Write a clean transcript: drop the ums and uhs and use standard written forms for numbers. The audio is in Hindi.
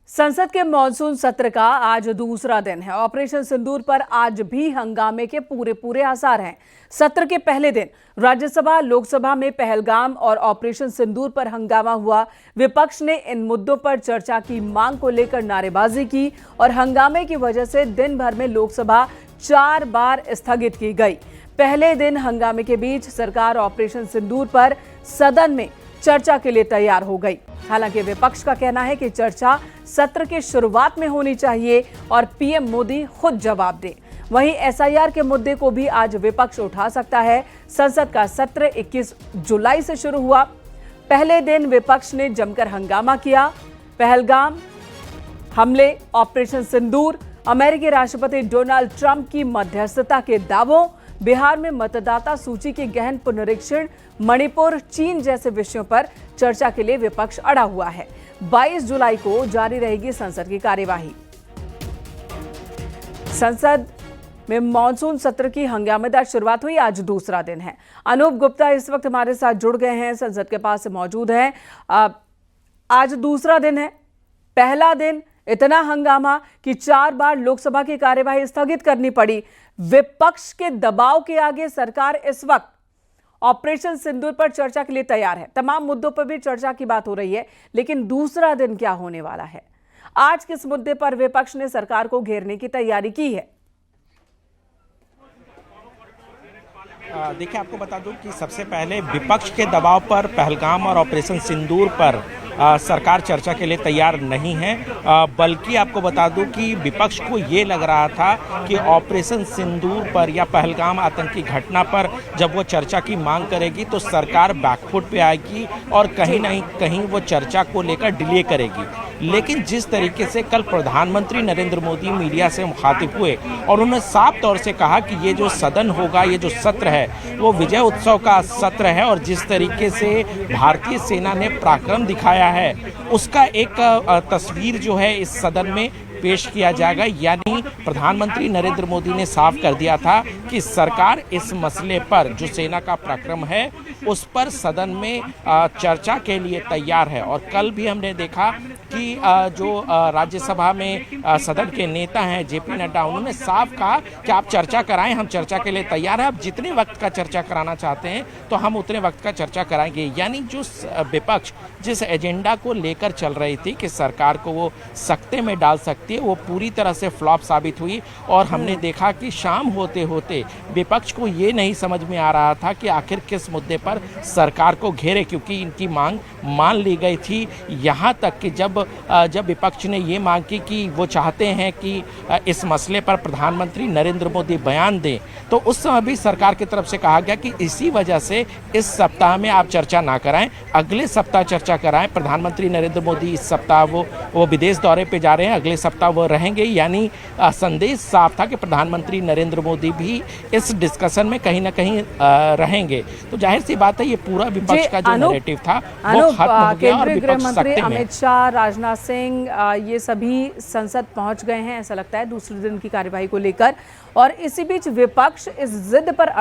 संसद के मॉनसून सत्र का आज दूसरा दिन है। ऑपरेशन सिंदूर पर आज भी हंगामे के पूरे आसार हैं। सत्र के पहले दिन राज्यसभा लोकसभा में पहलगाम और ऑपरेशन सिंदूर पर हंगामा हुआ। विपक्ष ने इन मुद्दों पर चर्चा की मांग को लेकर नारेबाजी की और हंगामे की वजह से दिन भर में लोकसभा 4 बार स्थगित की गई। पहले दिन हंगामे के बीच सरकार ऑपरेशन सिंदूर पर सदन में चर्चा के लिए तैयार हो गई। हालांकि विपक्ष का कहना है कि चर्चा सत्र के शुरुआत में होनी चाहिए और पीएम मोदी खुद जवाब दें। वहीं एसआईआर के मुद्दे को भी आज विपक्ष उठा सकता है। संसद का सत्र 21 जुलाई से शुरू हुआ। पहले दिन विपक्ष ने जमकर हंगामा किया। पहलगाम हमले, ऑपरेशन सिंदूर, अमेरिकी राष्ट्रपति डोनाल्ड ट्रंप की मध्यस्थता के दावों, बिहार में मतदाता सूची के गहन पुनरीक्षण, मणिपुर, चीन जैसे विषयों पर चर्चा के लिए विपक्ष अड़ा हुआ है। 22 जुलाई को जारी रहेगी संसद की कार्यवाही। संसद में मॉनसून सत्र की हंगामेदार शुरुआत हुई। आज दूसरा दिन है। अनूप गुप्ता इस वक्त हमारे साथ जुड़ गए हैं, संसद के पास मौजूद हैं। आज दूसरा दिन है। पहला दिन इतना हंगामा कि 4 बार लोकसभा की कार्यवाही स्थगित करनी पड़ी। विपक्ष के दबाव के आगे सरकार इस वक्त ऑपरेशन सिंदूर पर चर्चा के लिए तैयार है। तमाम मुद्दों पर भी चर्चा की बात हो रही है, लेकिन दूसरा दिन क्या होने वाला है? आज किस मुद्दे पर विपक्ष ने सरकार को घेरने की तैयारी की है? देखिए, आपको बता दूं कि सबसे पहले विपक्ष के दबाव पर पहलगाम और ऑपरेशन सिंदूर पर सरकार चर्चा के लिए तैयार नहीं है। बल्कि आपको बता दूं कि विपक्ष को ये लग रहा था कि ऑपरेशन सिंदूर पर या पहलगाम आतंकी घटना पर जब वो चर्चा की मांग करेगी तो सरकार बैकफुट पे आएगी और कहीं ना कहीं वो चर्चा को लेकर डिले करेगी। लेकिन जिस तरीके से कल प्रधानमंत्री नरेंद्र मोदी मीडिया से मुखातिब हुए और उन्होंने साफ तौर से कहा कि ये जो सदन होगा, ये जो सत्र है वो विजय उत्सव का सत्र है और जिस तरीके से भारतीय सेना ने पराक्रम दिखाया है उसका एक तस्वीर जो है इस सदन में पेश किया जाएगा। यानी प्रधानमंत्री नरेंद्र मोदी ने साफ कर दिया था कि सरकार इस मसले पर जो सेना का पराक्रम है उस पर सदन में चर्चा के लिए तैयार है। और कल भी हमने देखा कि जो राज्यसभा में सदन के नेता हैं जेपी नड्डा, उन्होंने साफ कहा कि आप चर्चा कराएं, हम चर्चा के लिए तैयार हैं। आप जितने वक्त का चर्चा कराना चाहते हैं तो हम उतने वक्त का चर्चा कराएंगे। यानी जो विपक्ष जिस एजेंडा को लेकर चल रही थी कि सरकार को वो सख्ते में डाल सकती है, वो पूरी तरह से फ्लॉप साबित हुई। और हमने देखा कि शाम होते होते विपक्ष को ये नहीं समझ में आ रहा था कि आखिर किस मुद्दे पर सरकार को घेरे, क्योंकि इनकी मांग मान ली गई थी। यहाँ तक कि जब विपक्ष ने ये मांग की कि वो चाहते हैं कि इस मसले पर प्रधानमंत्री नरेंद्र मोदी बयान दें, तो उस समय भी सरकार की तरफ से कहा गया कि इसी वजह से इस सप्ताह में आप चर्चा ना कराएं, अगले सप्ताह चर्चा कराएं। प्रधानमंत्री नरेंद्र मोदी इस सप्ताह वो विदेश दौरे पे जा रहे हैं, अगले सप्ताह वो रहेंगे। यानी संदेश साफ था कि प्रधानमंत्री नरेंद्र मोदी भी इस डिस्कशन में कहीं ना कहीं रहेंगे। तो जाहिर सी बात है ये पूरा विपक्ष का जो नैरेटिव था वो खत्म हो गया और विपक्ष मंत्री अमित शाह, राजनाथ सिंह ये सभी संसद पहुंच गए हैं, ऐसा लगता है दूसरे दिन की कार्यवाही को लेकर। और इसी बीच विपक्ष इस जिद पर